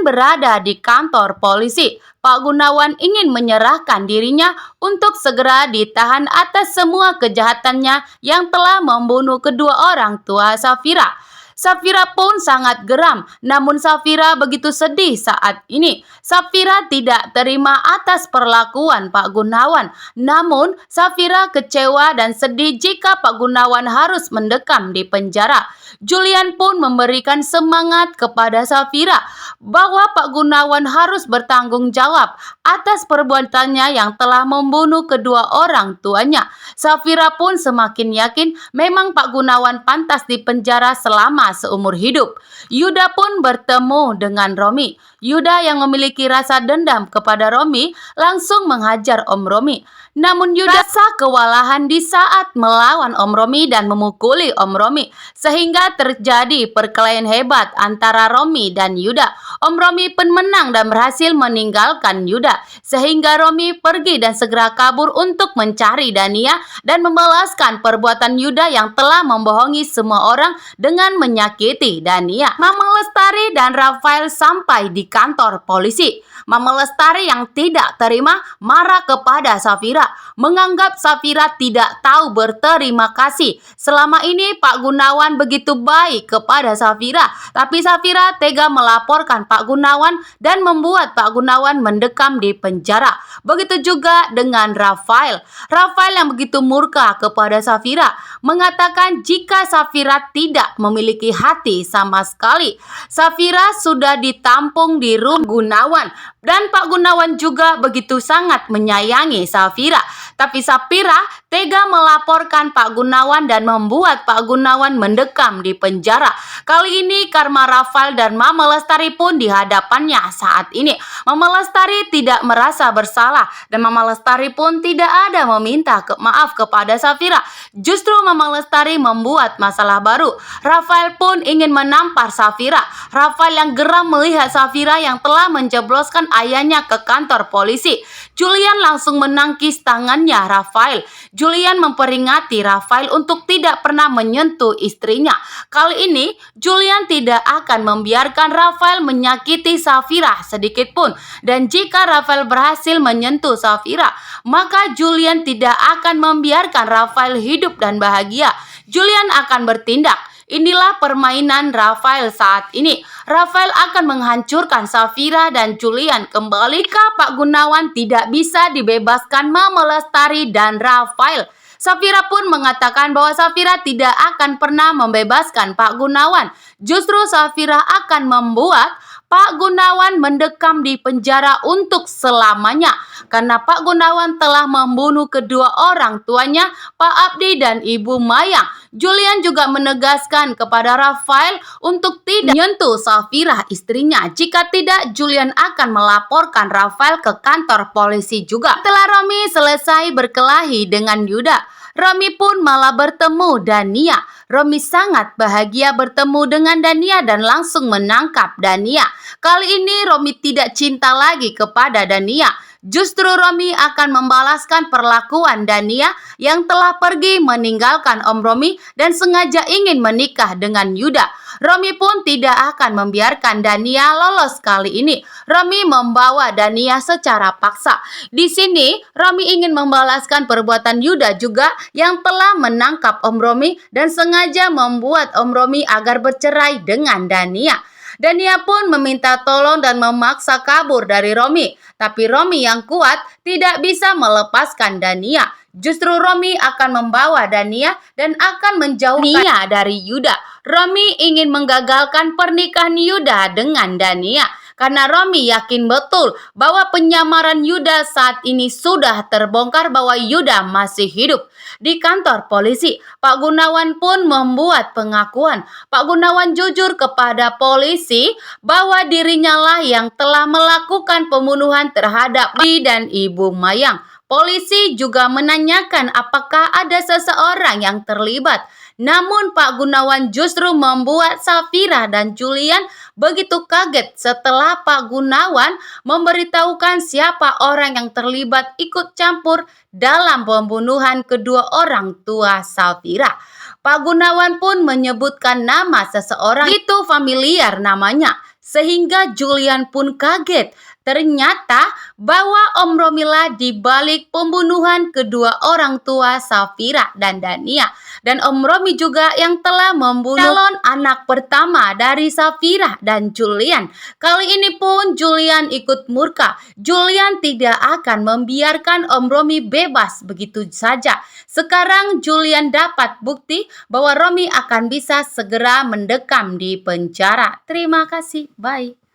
berada di kantor polisi. Pak Gunawan ingin menyerahkan dirinya untuk segera ditahan atas semua kejahatannya yang telah membunuh kedua orang tua Safira. Safira pun sangat geram, namun Safira begitu sedih saat ini. Safira tidak terima atas perlakuan Pak Gunawan, namun Safira kecewa dan sedih jika Pak Gunawan harus mendekam di penjara. Julian pun memberikan semangat kepada Safira bahwa Pak Gunawan harus bertanggung jawab atas perbuatannya yang telah membunuh kedua orang tuanya. Safira pun semakin yakin memang Pak Gunawan pantas dipenjara selama seumur hidup. Yuda pun bertemu dengan Romi. Yuda yang memiliki rasa dendam kepada Romi langsung menghajar Om Romi. Namun Yuda rasa kewalahan di saat melawan Om Romi dan memukuli Om Romi, sehingga terjadi perkelahian hebat antara Romi dan Yuda. Om Romi pun menang dan berhasil meninggalkan Yuda, sehingga Romi pergi dan segera kabur untuk mencari Dania dan membalaskan perbuatan Yuda yang telah membohongi semua orang dengan menyakiti Dania. Mama Lestari dan Rafael sampai di kantor polisi. Mama Lestari yang tidak terima marah kepada Safira, menganggap Safira tidak tahu berterima kasih. Selama ini Pak Gunawan begitu baik kepada Safira, tapi Safira tega melaporkan Pak Gunawan dan membuat Pak Gunawan mendekam di penjara. Begitu juga dengan Rafael. Rafael yang begitu murka kepada Safira, mengatakan jika Safira tidak memiliki hati sama sekali. Safira sudah ditampung di rumah Gunawan dan Pak Gunawan juga begitu sangat menyayangi Safira. Tapi Safira tega melaporkan Pak Gunawan dan membuat Pak Gunawan mendekam di penjara. Kali ini karma Rafael dan Mama Lestari pun di hadapannya saat ini. Mama Lestari tidak merasa bersalah dan Mama Lestari pun tidak ada meminta maaf kepada Safira. Justru Mama Lestari membuat masalah baru. Rafael pun ingin menampar Safira. Rafael yang geram melihat Safira yang telah menjebloskan ayahnya ke kantor polisi. Julian langsung menangkis tangannya Rafael. Julian memperingati Rafael untuk tidak pernah menyentuh istrinya. Kali ini Julian tidak akan membiarkan Rafael menyakiti Safira sedikit pun. Dan jika Rafael berhasil menyentuh Safira, maka Julian tidak akan membiarkan Rafael hidup dan bahagia. Julian akan bertindak. Inilah permainan Rafael saat ini. Rafael akan menghancurkan Safira dan Julian. Kembalikah Pak Gunawan tidak bisa dibebaskan Mama Lestari dan Rafael? Safira pun mengatakan bahwa Safira tidak akan pernah membebaskan Pak Gunawan. Justru Safira akan membuat Pak Gunawan mendekam di penjara untuk selamanya karena Pak Gunawan telah membunuh kedua orang tuanya, Pak Abdi dan Ibu Mayang. Julian juga menegaskan kepada Rafael untuk tidak menyentuh Safira istrinya. Jika tidak, Julian akan melaporkan Rafael ke kantor polisi juga. Setelah Romi selesai berkelahi dengan Yuda, Romi pun malah bertemu Dania. Romi sangat bahagia bertemu dengan Dania dan langsung menangkap Dania. Kali ini Romi tidak cinta lagi kepada Dania. Justru Romi akan membalaskan perlakuan Dania yang telah pergi meninggalkan Om Romi dan sengaja ingin menikah dengan Yuda. Romi pun tidak akan membiarkan Dania lolos kali ini. Romi membawa Dania secara paksa. Di sini Romi ingin membalaskan perbuatan Yuda juga yang telah menangkap Om Romi dan sengaja membuat Om Romi agar bercerai dengan Dania. Dania pun meminta tolong dan memaksa kabur dari Romi. Tapi Romi yang kuat tidak bisa melepaskan Dania. Justru Romi akan membawa Dania dan akan menjauhkan Dania dari Yuda. Romi ingin menggagalkan pernikahan Yuda dengan Dania. Karena Romi yakin betul bahwa penyamaran Yuda saat ini sudah terbongkar bahwa Yuda masih hidup. Di kantor polisi, Pak Gunawan pun membuat pengakuan. Pak Gunawan jujur kepada polisi bahwa dirinya lah yang telah melakukan pembunuhan terhadap Abdi dan Ibu Mayang. Polisi juga menanyakan apakah ada seseorang yang terlibat. Namun Pak Gunawan justru membuat Safira dan Julian begitu kaget setelah Pak Gunawan memberitahukan siapa orang yang terlibat ikut campur dalam pembunuhan kedua orang tua Safira. Pak Gunawan pun menyebutkan nama seseorang itu familiar namanya. sehingga Julian pun kaget. Ternyata bahwa Om Romi lah di balik pembunuhan kedua orang tua Safira dan Dania. Dan Om Romi juga yang telah membunuh calon anak pertama dari Safira dan Julian. Kali ini pun Julian ikut murka. Julian tidak akan membiarkan Om Romi bebas begitu saja. Sekarang Julian dapat bukti bahwa Romi akan bisa segera mendekam di penjara. Terima kasih, bye.